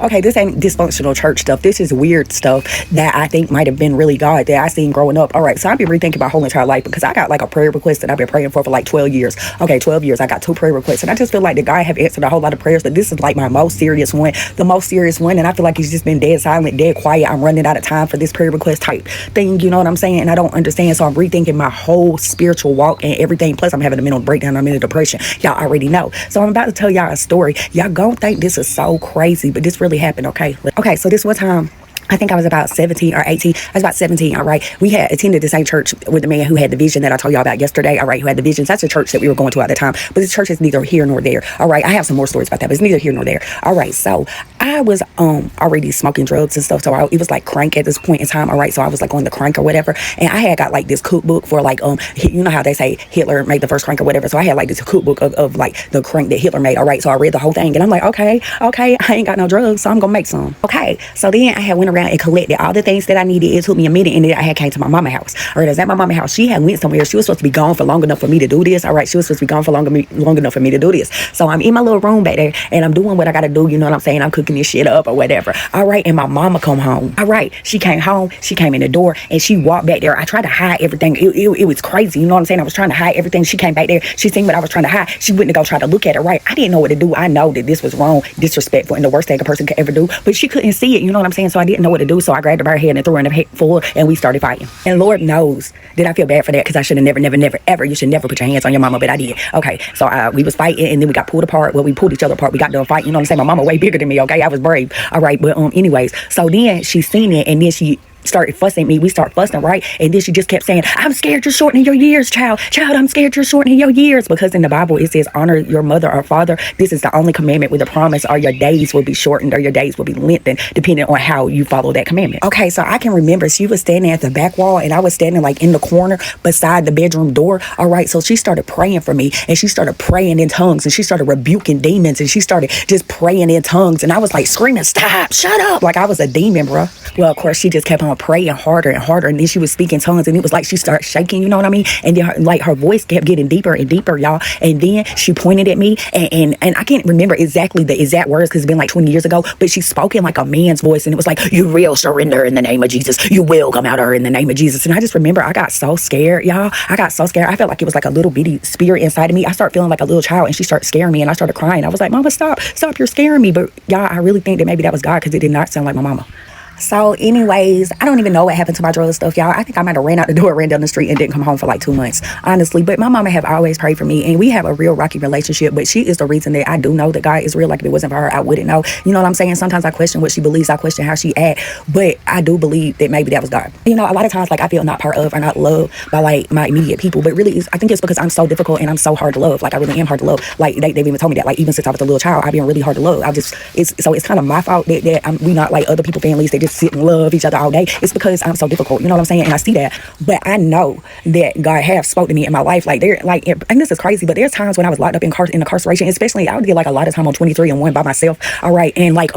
Okay, this ain't dysfunctional church stuff. This is weird stuff that I think might have been really God that I seen growing up. All right, so I've been rethinking my whole entire life because I got like a prayer request that I've been praying for like 12 years. Okay, 12 years. I got 2 prayer requests, and I just feel like the God have answered a whole lot of prayers, but this is like my most serious one, the most serious one, and I feel like he's just been dead silent, dead quiet. I'm running out of time for this prayer request type thing, you know what I'm saying? And I don't understand, so I'm rethinking my whole spiritual walk and everything. Plus, I'm having a mental breakdown. I'm in a depression. Y'all already know. So I'm about to tell y'all a story. Y'all gonna think this is so crazy, but this really happened, okay? Okay, so this one time, I think I was about 17 or 18. I was about 17, all right? We had attended the same church with the man who had the vision that I told y'all about yesterday, all right, who had the visions. That's the church that we were going to at the time. But this church is neither here nor there, all right? I have some more stories about that, but it's neither here nor there. All right, so I was already smoking drugs and stuff, so it was like crank at this point in time, all right? So I was like on the crank or whatever, and I had got like this cookbook for like, you know how they say Hitler made the first crank or whatever? So I had like this cookbook of like the crank that Hitler made, all right? So I read the whole thing, and I'm like, okay, I ain't got no drugs, so I'm gonna make some. Okay, so then I had went around and collected all the things that I needed. It took me a minute, and then I had came to my mama house. All right, I was at my mama house. She had went somewhere. She was supposed to be gone for long enough for me to do this. All right, she was supposed to be gone for long enough for me to do this. So I'm in my little room back there, and I'm doing what I gotta do. You know what I'm saying? I'm cooking this shit up or whatever. All right, and my mama come home. All right, she came home. She came in the door, and she walked back there. I tried to hide everything. It was crazy. You know what I'm saying? I was trying to hide everything. She came back there. She seen what I was trying to hide. She went to go try to look at it. Right? I didn't know what to do. I know that this was wrong, disrespectful, and the worst thing a person could ever do. But she couldn't see it. You know what I'm saying? So I didn't know what to do. So I grabbed her by her head and threw her in the floor, and we started fighting. And Lord knows that I feel bad for that, because I should have never, ever. You should never put your hands on your mama, but I did. Okay, so we was fighting, and then we got pulled apart. Well, we pulled each other apart. We got done fighting. You know what I'm saying? My mama way bigger than me. Okay, I was brave. All right, but anyways, so then she seen it, and then she started fussing at me. We start fussing, right? And then she just kept saying, I'm scared you're shortening your years, child, I'm scared you're shortening your years, because in the Bible it says honor your mother or father. This is the only commandment with a promise, or your days will be shortened or your days will be lengthened, depending on how you follow that commandment. Okay, so I can remember she was standing at the back wall, and I was standing like in the corner beside the bedroom door. All right, so she started praying for me, and she started praying in tongues, and she started rebuking demons, and she started just praying in tongues, and I was like screaming, stop, shut up, like I was a demon, bro. Well, of course, she just kept on praying harder and harder, and then she was speaking tongues, and it was like she started shaking, you know what I mean? And then her voice kept getting deeper and deeper, y'all. And then she pointed at me, and I can't remember exactly the exact words, because it's been like 20 years ago, but she spoke in like a man's voice, and it was like, you will surrender in the name of Jesus, you will come out of her in the name of Jesus. And I just remember I got so scared, y'all. I got so scared. I felt like it was like a little bitty spirit inside of me. I started feeling like a little child, and she started scaring me, and I started crying. I was like, mama, stop, you're scaring me. But y'all, I really think that maybe that was God, because it did not sound like my mama. So anyways, I don't even know what happened to my drug stuff, y'all. I think I might have ran out the door, ran down the street, and didn't come home for like 2 months, honestly. But my mama have always prayed for me, and we have a real rocky relationship. But she is the reason that I do know that God is real. Like, if it wasn't for her, I wouldn't know. You know what I'm saying? Sometimes I question what she believes. I question how she act. But I do believe that maybe that was God. You know, a lot of times, like, I feel not part of or not loved by, like, my immediate people. But really, I think it's because I'm so difficult and I'm so hard to love. Like, I really am hard to love. Like, they've even told me that. Like, even since I was a little child, I've been really hard to love. It's kind of my fault that we not like other people families. They just sit and love each other all day. It's because I'm so difficult, you know what I'm saying? And I see that, but I know that God have spoke to me in my life. Like, and this is crazy, but there's times when I was locked up in incarceration, especially I would get like a lot of time on 23-1 by myself. All right, and like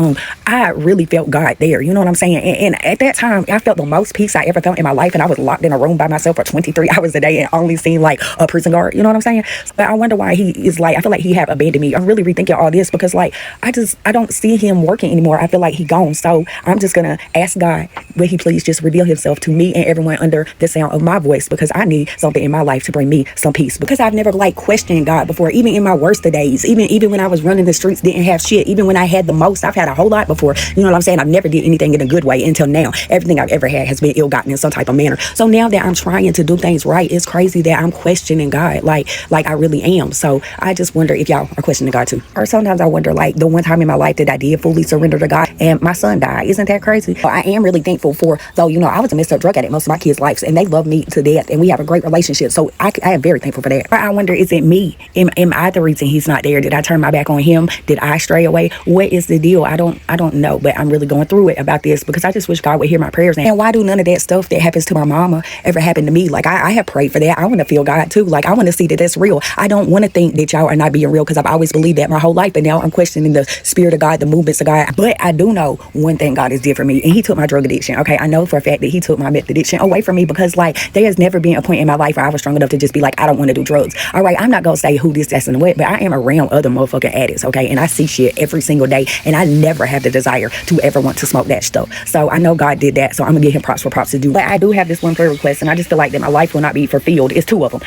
I really felt God there, you know what I'm saying? And at that time, I felt the most peace I ever felt in my life, and I was locked in a room by myself for 23 hours a day and only seen like a prison guard, you know what I'm saying? But I wonder why he is like, I feel like he have abandoned me. I'm really rethinking all this, because like I don't see him working anymore. I feel like he gone. So I'm just gonna ask God, will he please just reveal himself to me and everyone under the sound of my voice, because I need something in my life to bring me some peace, because I've never like questioned God before, even in my worst of days, even when I was running the streets, didn't have shit, even when I had the most. I've had a whole lot before, you know what I'm saying? I've never did anything in a good way until now. Everything I've ever had has been ill-gotten in some type of manner. So now that I'm trying to do things right, it's crazy that I'm questioning God, like I really am. So I just wonder if y'all are questioning God too. Or sometimes I wonder, like, the one time in my life that I did fully surrender to God and my son died. Isn't that crazy? I am really thankful for, though, you know, I was a messed up drug addict most of my kids' lives, and they love me to death, and we have a great relationship. So I am very thankful for that. But I wonder, is it me? Am I the reason he's not there? Did I turn my back on him? Did I stray away? What is the deal? I don't know, but I'm really going through it about this, because I just wish God would hear my prayers. And why do none of that stuff that happens to my mama ever happen to me? Like, I have prayed for that. I want to feel God too. Like, I want to see that that's real. I don't want to think that y'all are not being real, because I've always believed that my whole life, but now I'm questioning the spirit of God, the movements of God. But I do know one thing God is did for me. he took my drug addiction. Okay, I know for a fact that he took my meth addiction away from me, because like there has never been a point in my life where I was strong enough to just be like, I don't want to do drugs. All right, I'm not gonna say who this, that's, and what, but I am around other motherfucking addicts. Okay, and I see shit every single day, and I never have the desire to ever want to smoke that stuff. So I know God did that, so I'm gonna give him props for props to do. But I do have this one prayer request, and I just feel like that my life will not be fulfilled. It's two of them.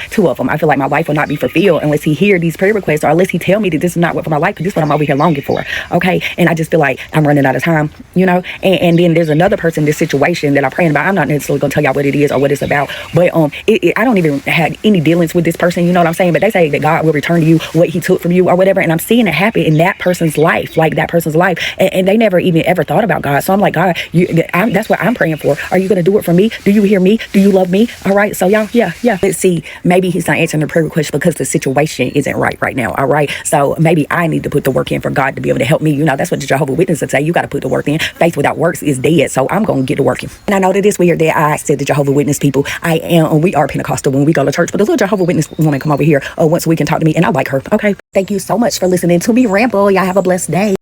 I feel like my life will not be fulfilled unless he hear these prayer requests, or unless he tell me that this is not what for my life, because this is what I'm over here longing for. Okay, and I just feel like I'm running out of time, and then there's another person in this situation that I'm praying about. I'm not necessarily gonna tell y'all what it is or what it's about, but I don't even have any dealings with this person, you know what I'm saying? But they say that God will return to you what he took from you or whatever, and I'm seeing it happen in that person's life, and they never even ever thought about God. So I'm like, God, that's what I'm praying for. Are you gonna do it for me? Do you hear me? Do you love me? All right, so y'all, yeah. Let's see, maybe he's not answering the prayer request because the situation isn't right now. All right, so maybe I need to put the work in for God to be able to help me. That's what the Jehovah's Witnesses say. You got to put the work in. Faith without works is dead. So I'm gonna get to working. And I know that it's weird that I said the Jehovah's Witness people. We are Pentecostal when we go to church, but the little Jehovah's Witness woman come over here once a week and talk to me, and I like her. Okay, thank you so much for listening to me ramble. Y'all have a blessed day.